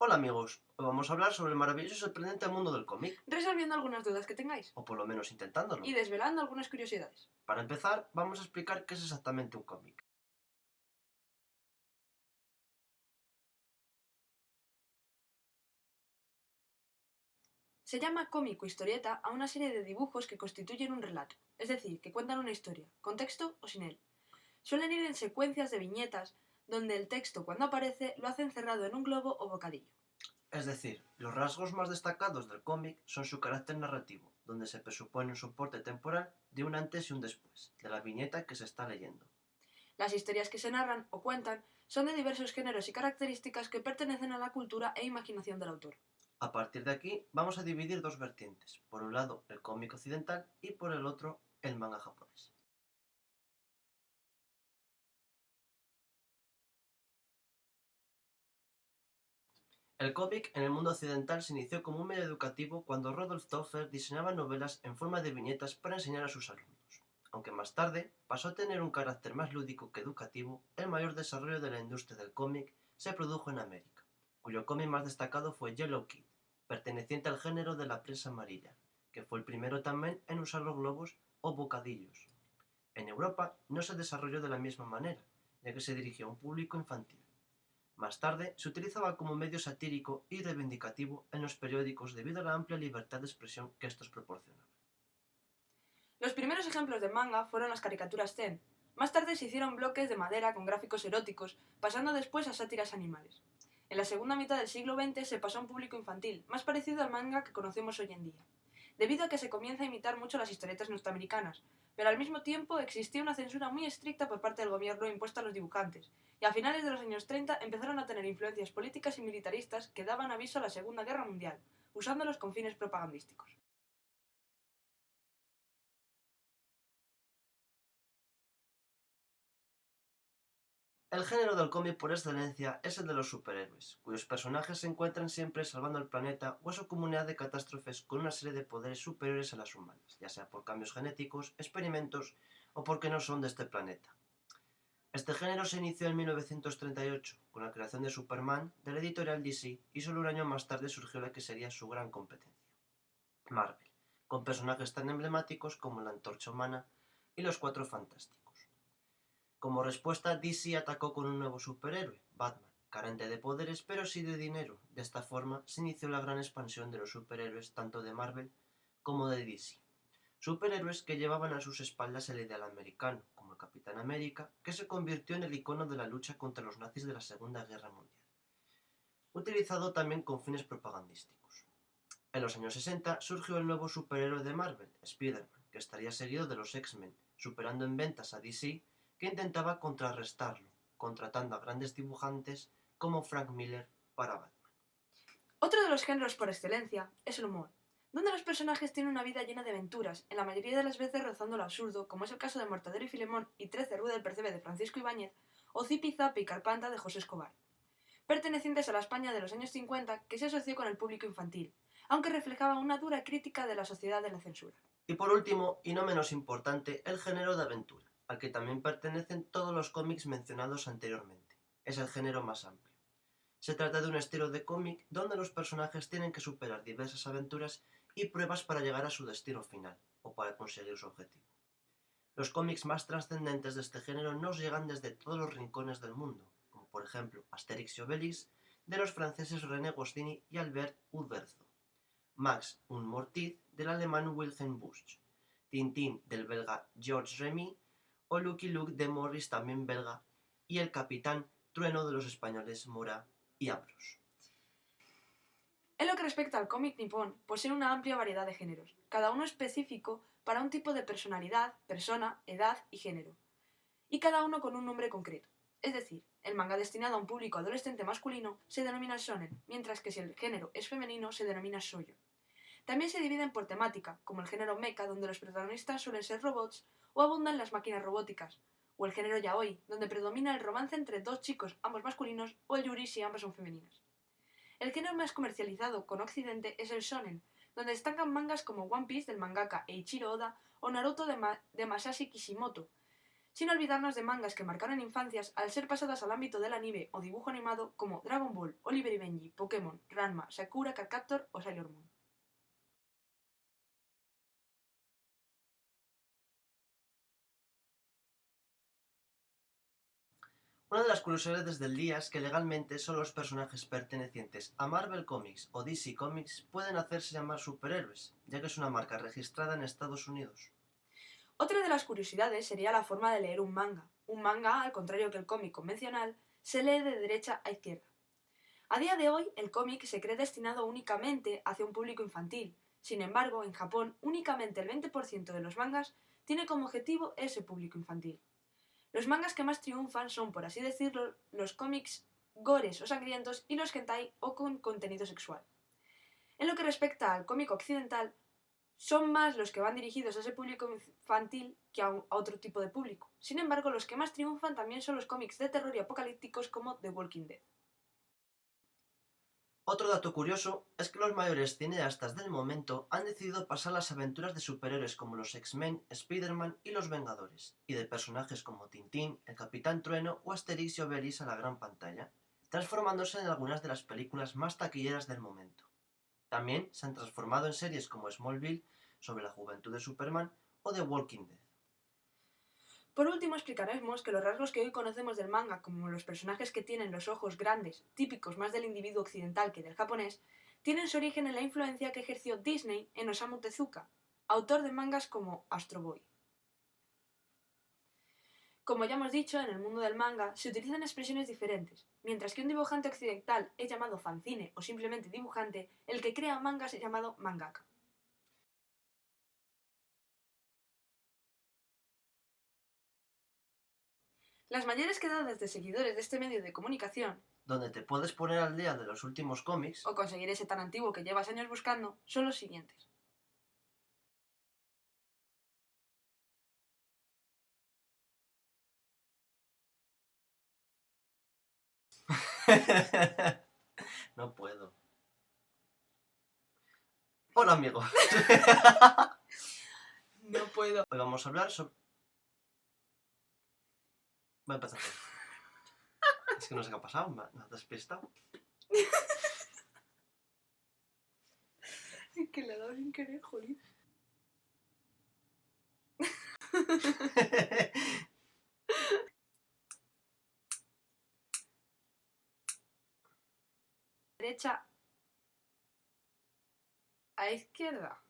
Hola amigos, hoy vamos a hablar sobre el maravilloso y sorprendente mundo del cómic, resolviendo algunas dudas que tengáis o por lo menos intentándolo. y desvelando algunas curiosidades. Para empezar, vamos a explicar qué es exactamente un cómic. Se llama cómic o historieta a una serie de dibujos que constituyen un relato, es decir, que cuentan una historia, con texto o sin él. Suelen ir en secuencias de viñetas, donde el texto cuando aparece lo hace encerrado en un globo o bocadillo. Es decir, los rasgos más destacados del cómic son su carácter narrativo, donde se presupone un soporte temporal de un antes y un después, de la viñeta que se está leyendo. Las historias que se narran o cuentan son de diversos géneros y características que pertenecen a la cultura e imaginación del autor. A partir de aquí, vamos a dividir dos vertientes, por un lado el cómic occidental y por el otro el manga japonés. El cómic en el mundo occidental se inició como un medio educativo cuando Rodolphe Toffer diseñaba novelas en forma de viñetas para enseñar a sus alumnos. Aunque más tarde pasó a tener un carácter más lúdico que educativo, el mayor desarrollo de la industria del cómic se produjo en América, cuyo cómic más destacado fue Yellow Kid, perteneciente al género de la prensa amarilla, que fue el primero también en usar los globos o bocadillos. En Europa no se desarrolló de la misma manera, ya que se dirigió a un público infantil. Más tarde, se utilizaba como medio satírico y reivindicativo en los periódicos debido a la amplia libertad de expresión que estos proporcionaban. Los primeros ejemplos de manga fueron las caricaturas Zen. Más tarde se hicieron bloques de madera con gráficos eróticos, pasando después a sátiras animales. En la segunda mitad del siglo XX se pasó a un público infantil, más parecido al manga que conocemos hoy en día, debido a que se comienza a imitar mucho las historietas norteamericanas, pero al mismo tiempo existía una censura muy estricta por parte del gobierno impuesta a los dibujantes, y a finales de los años 30 empezaron a tener influencias políticas y militaristas que daban aviso a la Segunda Guerra Mundial, usándolos con fines propagandísticos. El género del cómic por excelencia es el de los superhéroes, cuyos personajes se encuentran siempre salvando al planeta o a su comunidad de catástrofes con una serie de poderes superiores a las humanas, ya sea por cambios genéticos, experimentos o porque no son de este planeta. Este género se inició en 1938, con la creación de Superman de la editorial DC, y solo un año más tarde surgió la que sería su gran competencia, Marvel, con personajes tan emblemáticos como la Antorcha Humana y los Cuatro Fantásticos. Como respuesta, DC atacó con un nuevo superhéroe, Batman, carente de poderes pero sí de dinero. De esta forma se inició la gran expansión de los superhéroes tanto de Marvel como de DC. Superhéroes que llevaban a sus espaldas el ideal americano, como el Capitán América, que se convirtió en el icono de la lucha contra los nazis de la Segunda Guerra Mundial, utilizado también con fines propagandísticos. En los años 60 surgió el nuevo superhéroe de Marvel, Spider-Man, que estaría seguido de los X-Men, superando en ventas a DC, que intentaba contrarrestarlo, contratando a grandes dibujantes como Frank Miller para Batman. Otro de los géneros por excelencia es el humor, donde los personajes tienen una vida llena de aventuras, en la mayoría de las veces rozando lo absurdo, como es el caso de Mortadelo y Filemón y 13 Rue del Percebe de Francisco Ibáñez, o Zipi Zapi y Carpanta de José Escobar, pertenecientes a la España de los años 50 que se asoció con el público infantil, aunque reflejaban una dura crítica de la sociedad de la censura. Y por último, y no menos importante, el género de aventura, al que también pertenecen todos los cómics mencionados anteriormente. Es el género más amplio. Se trata de un estilo de cómic donde los personajes tienen que superar diversas aventuras y pruebas para llegar a su destino final, o para conseguir su objetivo. Los cómics más trascendentes de este género nos llegan desde todos los rincones del mundo, como por ejemplo Asterix y Obelix, de los franceses René Goscinny y Albert Uderzo, Max und Mortiz del alemán Wilhelm Busch, Tintín del belga Georges Remy o Lucky Luke de Morris también belga y el Capitán Trueno de los españoles Mora y Ambrose. En lo que respecta al cómic nipón, posee una amplia variedad de géneros, cada uno específico para un tipo de personalidad, persona, edad y género, y cada uno con un nombre concreto. Es decir, el manga destinado a un público adolescente masculino se denomina shonen, mientras que si el género es femenino se denomina shoujo. También se dividen por temática, como el género mecha, donde los protagonistas suelen ser robots o abundan las máquinas robóticas, o el género yaoi, donde predomina el romance entre dos chicos, ambos masculinos, o el yuri si ambas son femeninas. El género más comercializado con Occidente es el shonen, donde destacan mangas como One Piece del mangaka Eiichiro Oda o Naruto de Masashi Kishimoto. sin olvidarnos de mangas que marcaron infancias al ser pasadas al ámbito del anime o dibujo animado como Dragon Ball, Oliver y Benji, Pokémon, Ranma, Sakura, Cardcaptor o Sailor Moon. Una de las curiosidades del día es que legalmente solo los personajes pertenecientes a Marvel Comics o DC Comics pueden hacerse llamar superhéroes, ya que es una marca registrada en Estados Unidos. Otra de las curiosidades sería la forma de leer un manga. Un manga, al contrario que el cómic convencional, se lee de derecha a izquierda. A día de hoy, el cómic se cree destinado únicamente hacia un público infantil. Sin embargo, en Japón, únicamente el 20% de los mangas tiene como objetivo ese público infantil. Los mangas que más triunfan son, por así decirlo, los cómics gores o sangrientos y los hentai o con contenido sexual. En lo que respecta al cómic occidental, son más los que van dirigidos a ese público infantil que a otro tipo de público. Sin embargo, los que más triunfan también son los cómics de terror y apocalípticos como The Walking Dead. Otro dato curioso es que los mayores cineastas del momento han decidido pasar las aventuras de superhéroes como los X-Men, Spider-Man y los Vengadores, y de personajes como Tintín, el Capitán Trueno o Asterix y Obelix a la gran pantalla, transformándose en algunas de las películas más taquilleras del momento. También se han transformado en series como Smallville, sobre la juventud de Superman, o The Walking Dead. Por último, explicaremos que los rasgos que hoy conocemos del manga, como los personajes que tienen los ojos grandes, típicos más del individuo occidental que del japonés, tienen su origen en la influencia que ejerció Disney en Osamu Tezuka, autor de mangas como Astro Boy. Como ya hemos dicho, en el mundo del manga se utilizan expresiones diferentes. Mientras que un dibujante occidental es llamado fanzine o simplemente dibujante, el que crea mangas es llamado mangaka. Las mayores quedadas de seguidores de este medio de comunicación, donde te puedes poner al día de los últimos cómics, o conseguir ese tan antiguo que llevas años buscando, son los siguientes. No puedo. Hola amigos. No puedo. Hoy vamos a hablar sobre... Voy a empezar. Es que no sé qué ha pasado, me has despistado. Es que le he dado sin querer, jolín. Derecha a izquierda.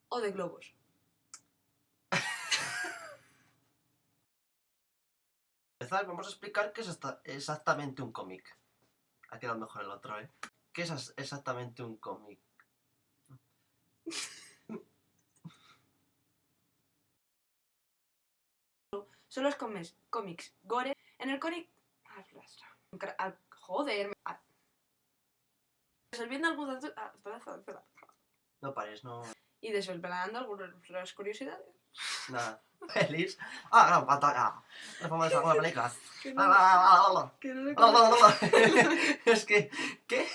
O de globos. Vamos a explicar qué es exactamente un cómic. Ha quedado mejor el otro, ¿eh? ¿Qué es exactamente un cómic? Son los cómics gore. En el cómic... Joder. Resolviendo algunas... No pares, no... Y desvelando algunas curiosidades. Nada. Feliz. ¡Ah, gran pantalla! La forma de salvar películas. Que ¡Ah, no le Es que... ¿Qué?